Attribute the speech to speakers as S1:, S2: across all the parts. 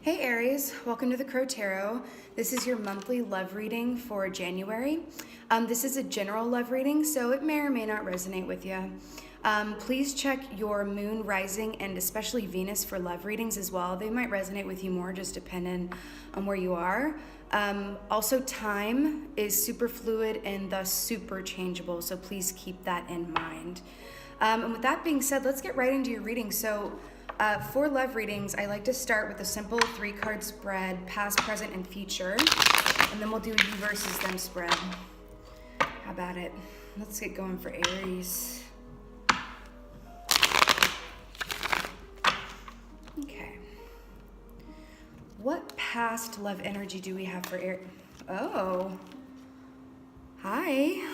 S1: Hey Aries, welcome to the Crow Tarot. This is your monthly love reading for January. This is a general love reading, so it may or may not resonate with you. Please check your moon, rising, and especially Venus for love readings as well. They might resonate with you more, just depending on where you are. Also, time is super fluid and thus super changeable, so please keep that in mind. And with that being said, let's get right into your reading. So, for love readings, I like to start with a simple 3-card spread, past, present, and future. And then we'll do a you versus them spread. How about it? Let's get going for Aries. Okay. What past love energy do we have for Aries? Oh. Hi.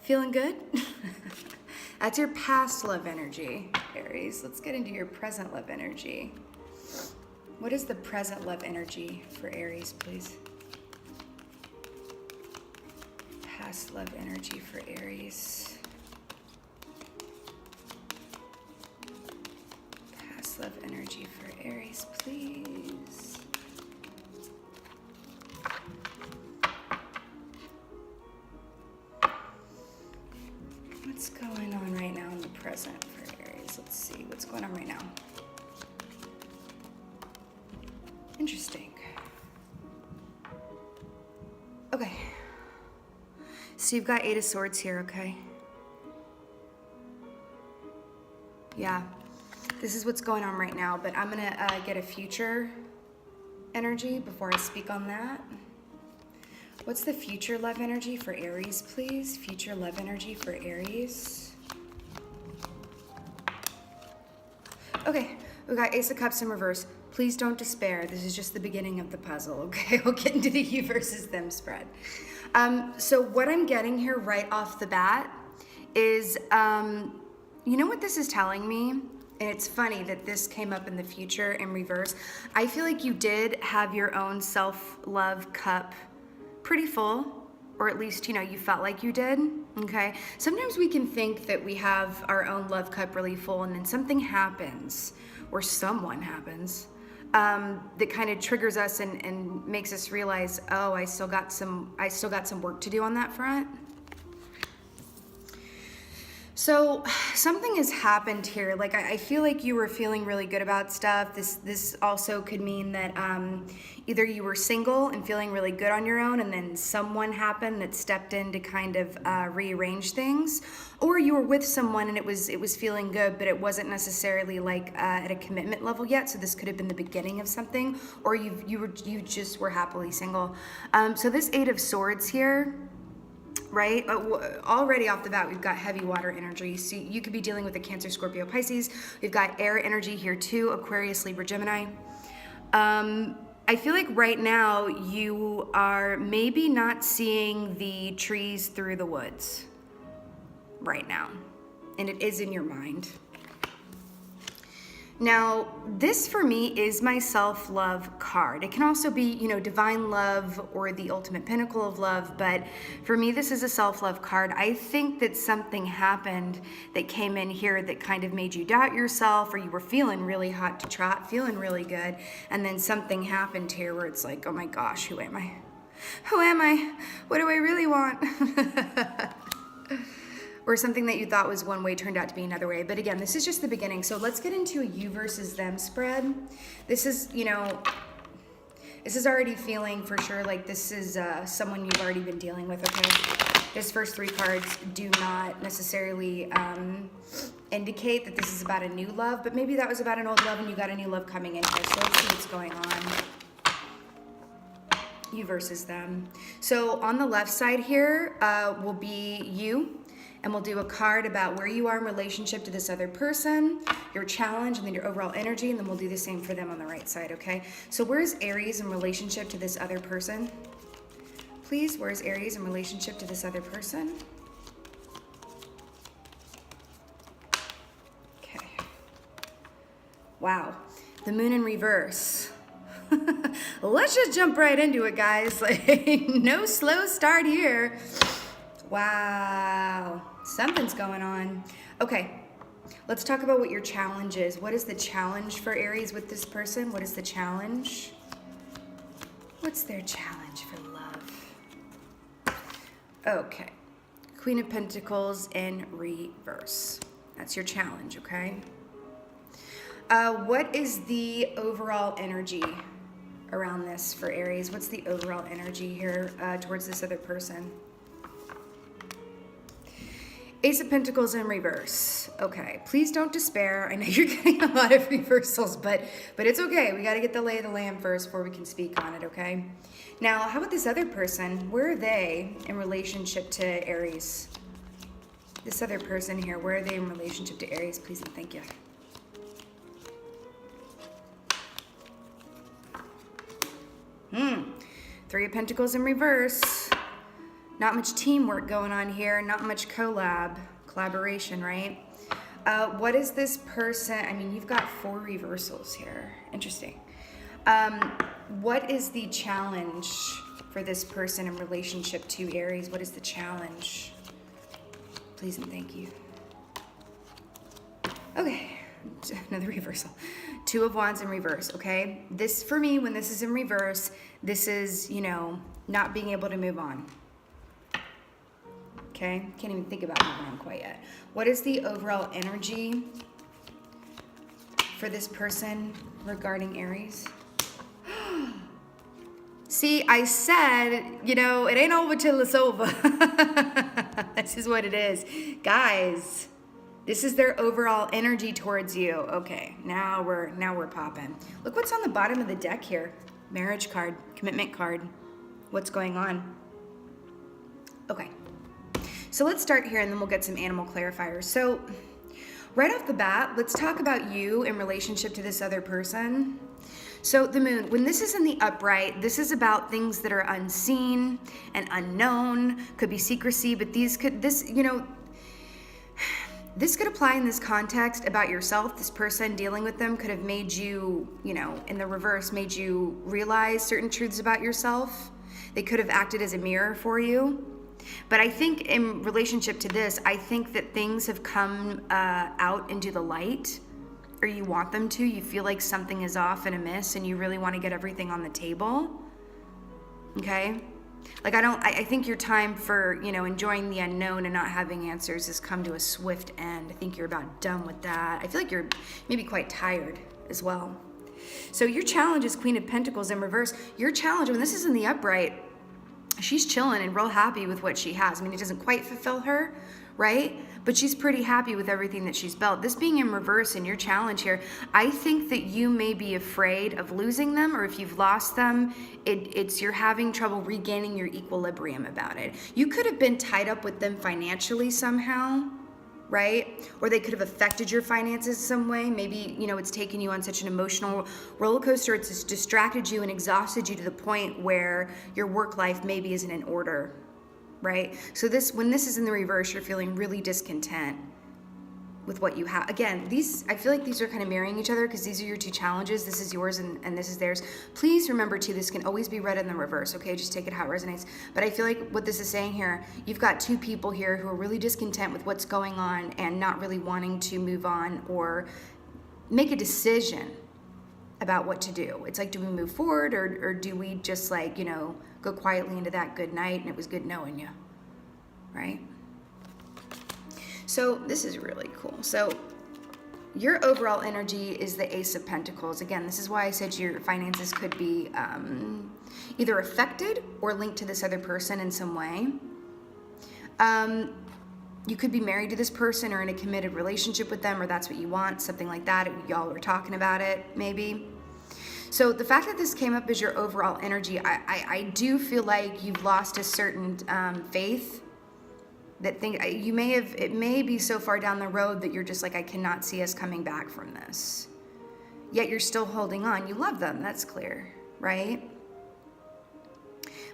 S1: Feeling good? That's your past love energy, Aries. Let's get into your present love energy. What is the present love energy for Aries, please? Past love energy for Aries. Past love energy for Aries, please. What's going on right now in the present for Aries? Let's see what's going on right now. Interesting. Okay. So you've got 8 of Swords here, okay? Yeah. This is what's going on right now, but I'm gonna get a future energy before I speak on that. What's the future love energy for Aries, please? Future love energy for Aries. Okay, we got Ace of Cups in reverse. Please don't despair. This is just the beginning of the puzzle, okay? We'll get into the you versus them spread. So what I'm getting here right off the bat is, you know what this is telling me? And it's funny that this came up in the future in reverse. I feel like you did have your own self-love cup pretty full, or at least, you felt like you did, okay? Sometimes we can think that we have our own love cup really full, and then something happens, or someone happens, that kind of triggers us and makes us realize, oh, I still got some work to do on that front. So something has happened here. Like I feel like you were feeling really good about stuff. This also could mean that either you were single and feeling really good on your own, and then someone happened that stepped in to kind of rearrange things, or you were with someone and it was feeling good, but it wasn't necessarily like at a commitment level yet. So this could have been the beginning of something, or you just were happily single. So this 8 of Swords here. Right? Already off the bat, we've got heavy water energy. So you could be dealing with a Cancer, Scorpio, Pisces. We've got air energy here too, Aquarius, Libra, Gemini. I feel like right now you are maybe not seeing the trees through the woods right now. And it is in your mind. Now, this for me is my self-love card. It can also be, divine love or the ultimate pinnacle of love, but for me, this is a self-love card. I think that something happened that came in here that kind of made you doubt yourself, or you were feeling really hot to trot, feeling really good, and then something happened here where it's like, oh my gosh, who am I? Who am I? What do I really want? Or something that you thought was one way turned out to be another way. But again, this is just the beginning. So let's get into a you versus them spread. This is, this is already feeling for sure like this is someone you've already been dealing with, okay? This first 3 cards do not necessarily indicate that this is about a new love, but maybe that was about an old love and you got a new love coming in here. So let's see what's going on. You versus them. So on the left side here will be you. And we'll do a card about where you are in relationship to this other person, your challenge, and then your overall energy, and then we'll do the same for them on the right side, okay? So where's Aries in relationship to this other person? Please, where's Aries in relationship to this other person? Okay. Wow. The moon in reverse. Let's just jump right into it, guys. Like, no slow start here. Wow, something's going on. Okay, Let's talk about what your challenge is. What is the challenge for Aries with this person? What is the challenge? What's their challenge for love? Okay. Queen of Pentacles in reverse. That's your challenge, okay? What is the overall energy around this for Aries? What's the overall energy here towards this other person? Ace of Pentacles in reverse. Okay, please don't despair. I know you're getting a lot of reversals, but it's okay. We got to get the lay of the land first before we can speak on it, okay? Now, how about this other person? Where are they in relationship to Aries? This other person here, where are they in relationship to Aries? Please and thank you. Three of Pentacles in reverse. Not much teamwork going on here. Not much collaboration, right? What is this person? I mean, you've got 4 reversals here. Interesting. What is the challenge for this person in relationship to Aries? What is the challenge? Please and thank you. Okay, another reversal. 2 of Wands in reverse, okay? This, for me, when this is in reverse, this is, you know, not being able to move on. Okay, can't even think about moving on quite yet. What is the overall energy for this person regarding Aries? See, I said, you know, it ain't over till it's over. This is what it is. Guys, this is their overall energy towards you. Okay, now we're popping. Look what's on the bottom of the deck here. Marriage card, commitment card. What's going on? Okay. So let's start here and then we'll get some animal clarifiers. So right off the bat, let's talk about you in relationship to this other person. So the moon, when this is in the upright, this is about things that are unseen and unknown, could be secrecy, but this could apply in this context about yourself. This person dealing with them could have made you, you know, in the reverse, made you realize certain truths about yourself. They could have acted as a mirror for you. But I think in relationship to this, I think that things have come out into the light, or you want them to. You feel like something is off and amiss and you really want to get everything on the table. Okay? Like I think your time for, you know, enjoying the unknown and not having answers has come to a swift end. I think you're about done with that. I feel like you're maybe quite tired as well. So your challenge is Queen of Pentacles in reverse. Your challenge, when this is in the upright, she's chilling and real happy with what she has. I mean, it doesn't quite fulfill her, right? But she's pretty happy with everything that she's built. This being in reverse in your challenge here, I think that you may be afraid of losing them, or if you've lost them, it's you're having trouble regaining your equilibrium about it. You could have been tied up with them financially somehow, right? Or they could have affected your finances some way. Maybe, you know, it's taken you on such an emotional roller coaster. It's just distracted you and exhausted you to the point where your work life maybe isn't in order, right? So when this is in the reverse, you're feeling really discontent with what you have. Again, I feel like these are kind of mirroring each other because these are your 2 challenges. This is yours and this is theirs. Please remember too, this can always be read in the reverse, okay? Just take it how it resonates. But I feel like what this is saying here, you've got 2 people here who are really discontent with what's going on and not really wanting to move on or make a decision about what to do. It's like, do we move forward or do we just like, you know, go quietly into that good night and it was good knowing you, right? So this is really cool. So your overall energy is the Ace of Pentacles. Again, this is why I said your finances could be either affected or linked to this other person in some way. You could be married to this person or in a committed relationship with them, or that's what you want, something like that. Y'all were talking about it, maybe. So the fact that this came up as your overall energy, I do feel like you've lost a certain faith. That thing it may be so far down the road that you're just like, I cannot see us coming back from this. Yet you're still holding on. You love them, that's clear, right?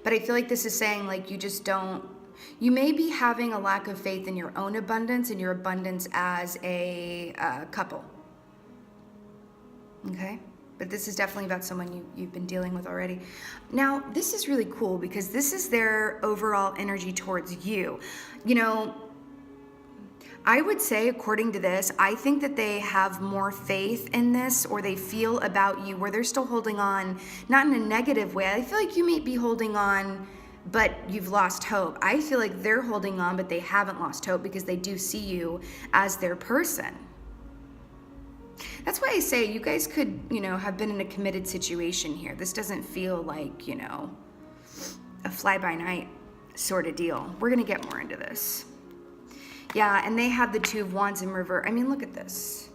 S1: But I feel like this is saying like you may be having a lack of faith in your own abundance and your abundance as a couple. Okay? But this is definitely about someone you've been dealing with already. Now, this is really cool because this is their overall energy towards you. You know, I would say, according to this, I think that they have more faith in this, or they feel about you where they're still holding on, not in a negative way. I feel like you may be holding on, but you've lost hope. I feel like they're holding on, but they haven't lost hope because they do see you as their person. That's why I say you guys could, have been in a committed situation here. This doesn't feel like, a fly-by-night sort of deal. We're going to get more into this. Yeah, and they have the Two of Wands in reverse. I mean, look at this.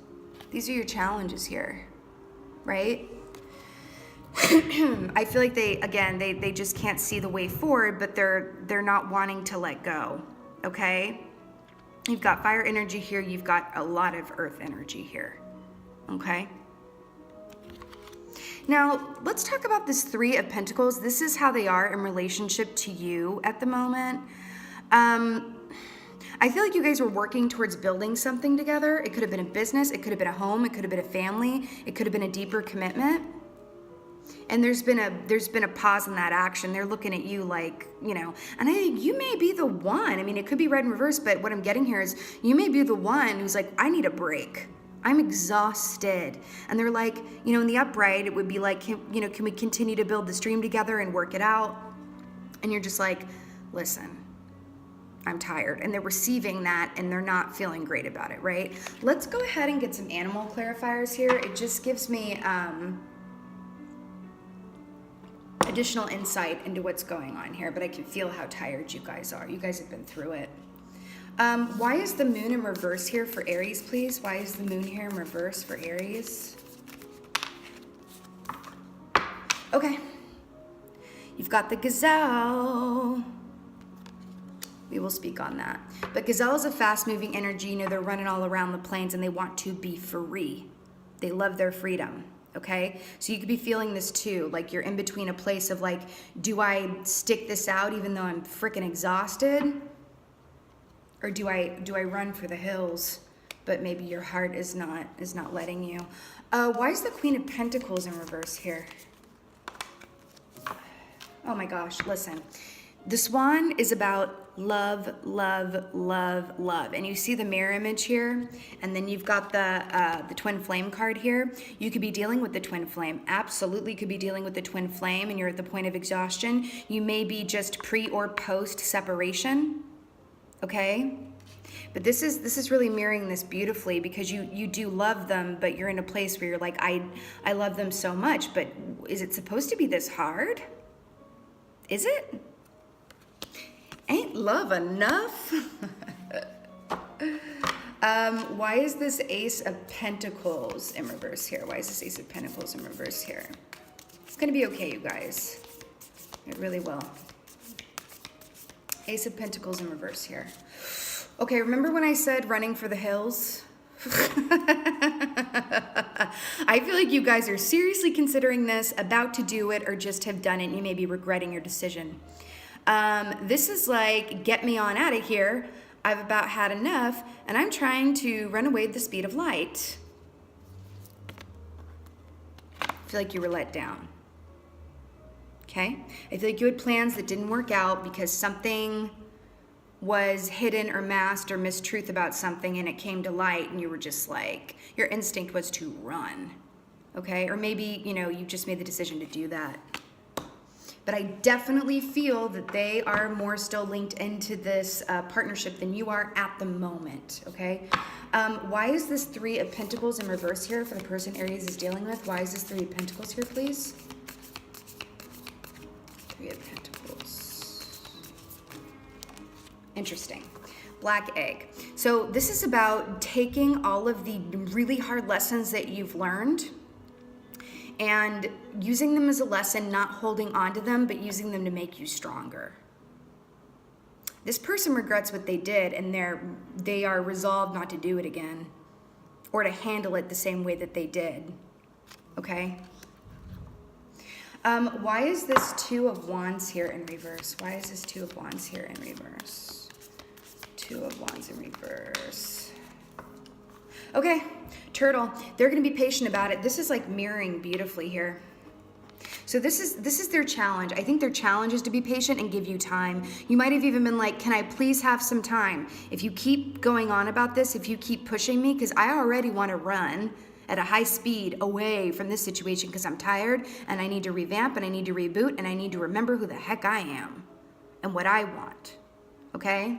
S1: These are your challenges here, right? I feel like they just can't see the way forward, but they're not wanting to let go, okay? You've got fire energy here. You've got a lot of earth energy here, okay? Now, let's talk about this Three of Pentacles. This is how they are in relationship to you at the moment. I feel like you guys were working towards building something together. It could have been a business, it could have been a home, it could have been a family, it could have been a deeper commitment. And there's been a pause in that action. They're looking at you like, and I think you may be the one. I mean, it could be red in reverse, but what I'm getting here is you may be the one who's like, I need a break. I'm exhausted. And they're like, in the upright, it would be like, can we continue to build this dream together and work it out? And you're just like, listen, I'm tired. And they're receiving that and they're not feeling great about it, right? Let's go ahead and get some animal clarifiers here. It just gives me additional insight into what's going on here, but I can feel how tired you guys are. You guys have been through it. Why is the moon in reverse here for Aries, please? Why is the moon here in reverse for Aries? Okay. You've got the gazelle. We will speak on that. But gazelle is a fast-moving energy. They're running all around the plains and they want to be free. They love their freedom, okay? So you could be feeling this too, like you're in between a place of like, do I stick this out even though I'm freaking exhausted? Or do I run for the hills? But maybe your heart is not letting you. Why is the Queen of Pentacles in reverse here? Oh my gosh, listen. The swan is about love, love, love, love. And you see the mirror image here, and then you've got the twin flame card here. You could be dealing with the twin flame. Absolutely could be dealing with the twin flame, and you're at the point of exhaustion. You may be just pre or post separation, okay? But this is really mirroring this beautifully because you do love them, but you're in a place where you're like, I love them so much, but is it supposed to be this hard? Is it? Ain't love enough? Why is this Ace of Pentacles in reverse here? Why is this Ace of Pentacles in reverse here? It's gonna be okay, you guys. It really will. Ace of Pentacles in reverse here. Okay, remember when I said running for the hills? I feel like you guys are seriously considering this, about to do it, or just have done it, and you may be regretting your decision. This is like, get me on out of here. I've about had enough, and I'm trying to run away at the speed of light. I feel like you were let down. Okay? I feel like you had plans that didn't work out because something was hidden or masked or mistruth about something and it came to light and you were just like, your instinct was to run. Okay? Or maybe, you just made the decision to do that. But I definitely feel that they are more still linked into this partnership than you are at the moment, okay? Why is this Three of Pentacles in reverse here for the person Aries is dealing with? Why is this Three of Pentacles here, please? Three of Pentacles. Interesting. Black egg. So this is about taking all of the really hard lessons that you've learned and using them as a lesson, not holding on to them, but using them to make you stronger. This person regrets what they did, and they are resolved not to do it again or to handle it the same way that they did, okay? Why is this Two of Wands here in reverse? Why is this Two of Wands here in reverse? Two of Wands in reverse. Okay, turtle. They're going to be patient about it. This is like mirroring beautifully here. So this is their challenge. I think their challenge is to be patient and give you time. You might have even been like, can I please have some time? If you keep going on about this, if you keep pushing me, because I already want to run at a high speed away from this situation because I'm tired and I need to revamp and I need to reboot and I need to remember who the heck I am and what I want, okay?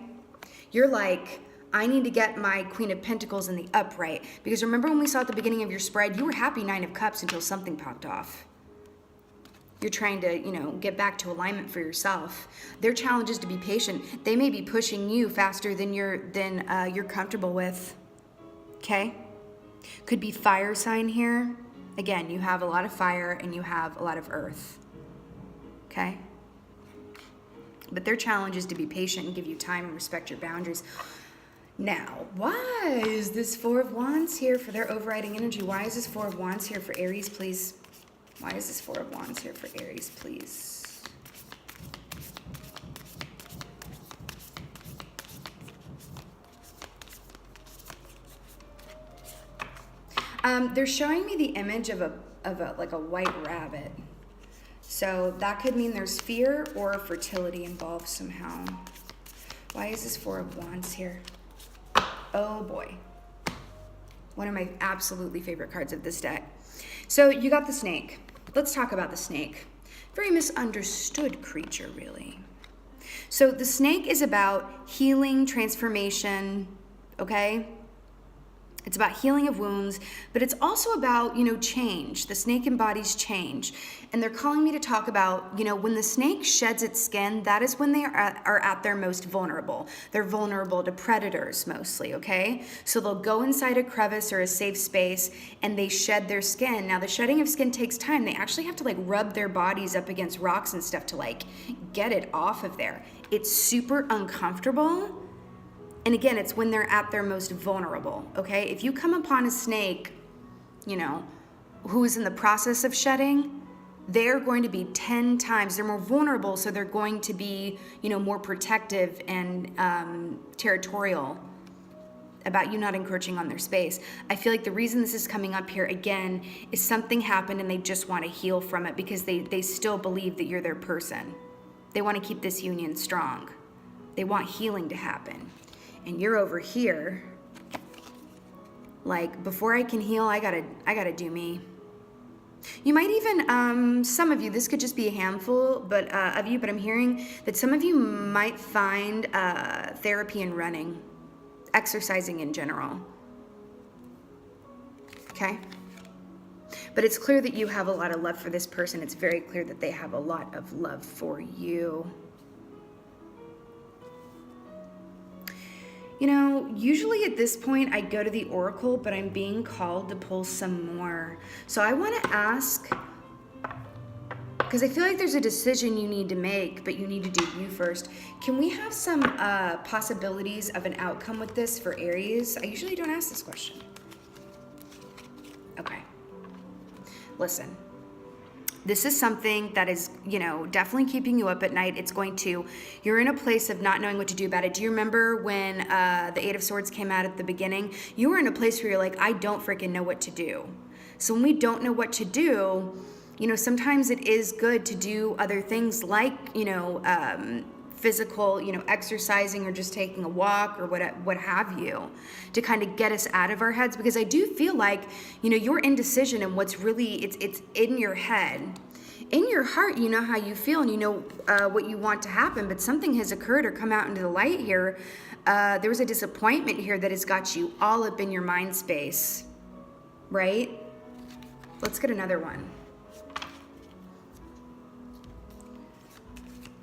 S1: You're like, I need to get my Queen of Pentacles in the upright, because remember when we saw at the beginning of your spread, you were happy 9 of Cups until something popped off. You're trying to, get back to alignment for yourself. Their challenge is to be patient. They may be pushing you faster than you're comfortable with, okay? Could be fire sign here. Again, you have a lot of fire and you have a lot of earth, okay? But their challenge is to be patient and give you time and respect your boundaries. Now, why is this 4 of Wands here for their overriding energy? Why is this 4 of Wands here for Aries, please? Why is this 4 of Wands here for Aries, please? They're showing me the image of like a white rabbit. So that could mean there's fear or fertility involved somehow. Why is this 4 of Wands here? Oh boy. One of my absolutely favorite cards of this deck. So you got the snake. Let's talk about the snake. Very misunderstood creature, really. So the snake is about healing, transformation, okay? It's about healing of wounds, but it's also about, change. The snake embodies change. And they're calling me to talk about, when the snake sheds its skin, that is when they are at their most vulnerable. They're vulnerable to predators mostly, okay? So they'll go inside a crevice or a safe space and they shed their skin. Now the shedding of skin takes time. They actually have to rub their bodies up against rocks and stuff to get it off of there. It's super uncomfortable. And again, it's when they're at their most vulnerable, okay? If you come upon a snake, who is in the process of shedding, they're going to be 10 times, they're more vulnerable, so they're going to be, more protective and territorial about you not encroaching on their space. I feel like the reason this is coming up here again is something happened and they just want to heal from it because they still believe that you're their person. They want to keep this union strong. They want healing to happen. And you're over here, before I can heal, I gotta do me. You might even, some of you, this could just be a handful of you, but I'm hearing that some of you might find therapy in running, exercising in general, okay? But it's clear that you have a lot of love for this person. It's very clear that they have a lot of love for you. Usually at this point I go to the Oracle, but I'm being called to pull some more. So I want to ask, because I feel like there's a decision you need to make, but you need to do you first. Can we have some possibilities of an outcome with this for Aries? I usually don't ask this question. Okay. Listen. This is something that is, definitely keeping you up at night. You're in a place of not knowing what to do about it. Do you remember when the 8 of Swords came out at the beginning? You were in a place where you're like, I don't freaking know what to do. So when we don't know what to do, sometimes it is good to do other things like, physical, exercising or just taking a walk or what have you, to kind of get us out of our heads. Because I do feel like, your indecision and what's really, it's in your head. In your heart, you know how you feel and you know what you want to happen, but something has occurred or come out into the light here. There was a disappointment here that has got you all up in your mind space, right? Let's get another one.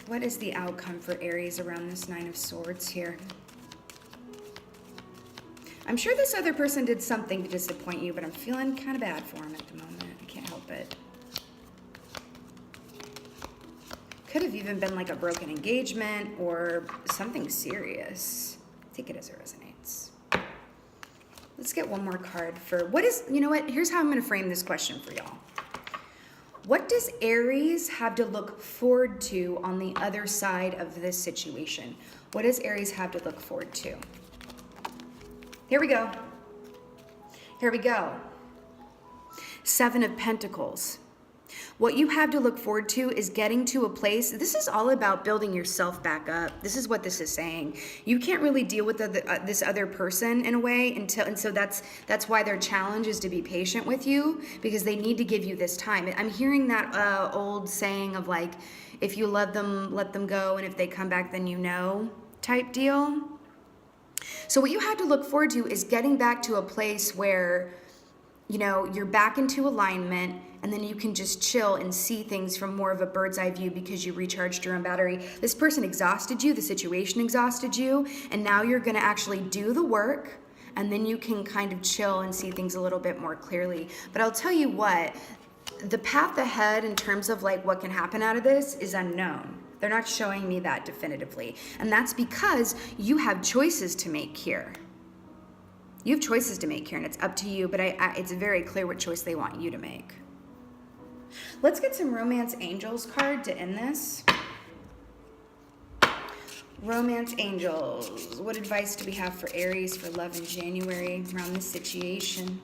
S1: What is the outcome for Aries around this 9 of Swords here? I'm sure this other person did something to disappoint you, but I'm feeling kind of bad for him at the moment. I can't help it. Could have even been like a broken engagement or something serious. Take it as it resonates. Let's get one more card for here's how I'm going to frame this question for y'all. What does Aries have to look forward to on the other side of this situation? What does Aries have to look forward to? Here we go. Here we go. 7 of Pentacles. What you have to look forward to is getting to a place. This is all about building yourself back up. This is what this is saying. You can't really deal with this other person in a way and so that's why their challenge is to be patient with you, because they need to give you this time. I'm hearing that old saying of like, if you love them, let them go, and if they come back, then you know, type deal. So what you have to look forward to is getting back to a place where, you know, you're back into alignment, and then you can just chill and see things from more of a bird's eye view because you recharged your own battery. This person exhausted you, the situation exhausted you, and now you're gonna actually do the work, and then you can kind of chill and see things a little bit more clearly. But I'll tell you what, the path ahead in terms of like what can happen out of this is unknown. They're not showing me that definitively. And that's because you have choices to make here. You have choices to make here, and it's up to you, but it's very clear what choice they want you to make. Let's get some Romance Angels card to end this. Romance Angels, what advice do we have for Aries for love in January around this situation?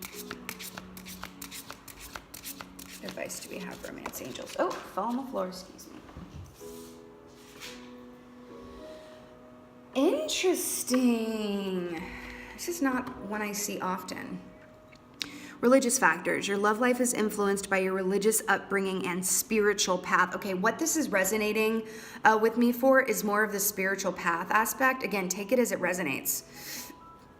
S1: What advice do we have for Romance Angels? Oh, fell on the floor, excuse me. Interesting. This is not one I see often. Religious factors. Your love life is influenced by your religious upbringing and spiritual path. Okay, what this is resonating with me for is more of the spiritual path aspect. Again, take it as it resonates.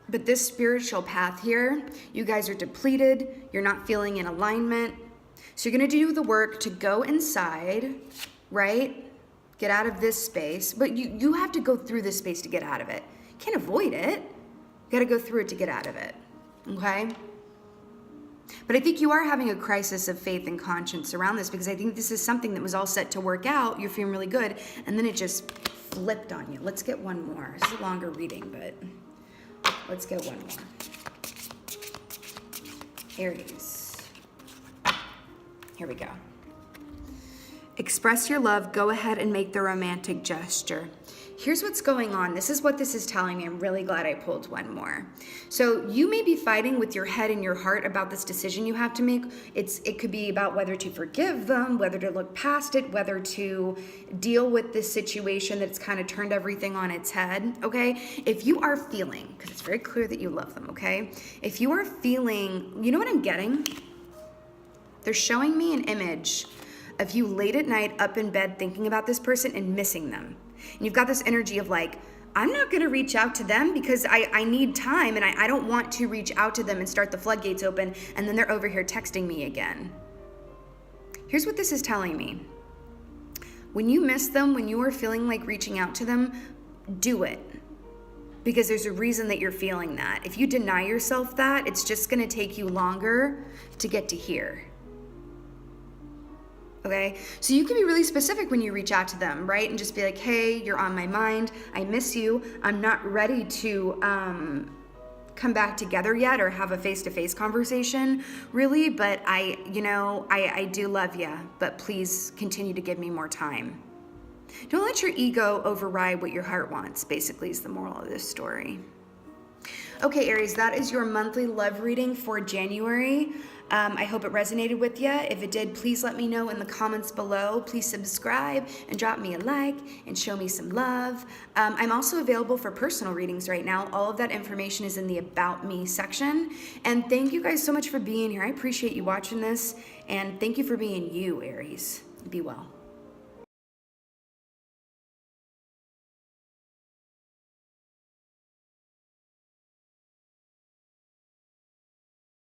S1: But this spiritual path here, you guys are depleted. You're not feeling in alignment. So you're going to do the work to go inside, right? Get out of this space. But you have to go through this space to get out of it. You can't avoid it. You got to go through it to get out of it. Okay? But I think you are having a crisis of faith and conscience around this, because I think this is something that was all set to work out. You're feeling really good, and then it just flipped on you. Let's get one more. This is a longer reading, but let's get one more. Aries. Here we go. Express your love. Go ahead and make the romantic gesture. Here's what's going on. This is what this is telling me. I'm really glad I pulled one more. So you may be fighting with your head and your heart about this decision you have to make. It could be about whether to forgive them, whether to look past it, whether to deal with this situation that's kind of turned everything on its head, okay? If you are feeling, because it's very clear that you love them, okay? If you are feeling, you know what I'm getting? They're showing me an image of you late at night up in bed thinking about this person and missing them. And you've got this energy of like, I'm not going to reach out to them because I need time, and I don't want to reach out to them and start the floodgates open, and then they're over here texting me again. Here's what this is telling me. When you miss them, when you are feeling like reaching out to them, do it. Because there's a reason that you're feeling that. If you deny yourself that, it's just going to take you longer to get to here. Okay, so you can be really specific when you reach out to them, right? And just be like, hey, you're on my mind. I miss you. I'm not ready to come back together yet or have a face-to-face conversation, really. But I do love you. But please continue to give me more time. Don't let your ego override what your heart wants, basically, is the moral of this story. Okay, Aries, that is your monthly love reading for January. I hope it resonated with you. If it did, please let me know in the comments below. Please subscribe and drop me a like and show me some love. I'm also available for personal readings right now. All of that information is in the About Me section. And thank you guys so much for being here. I appreciate you watching this. And thank you for being you, Aries. Be well.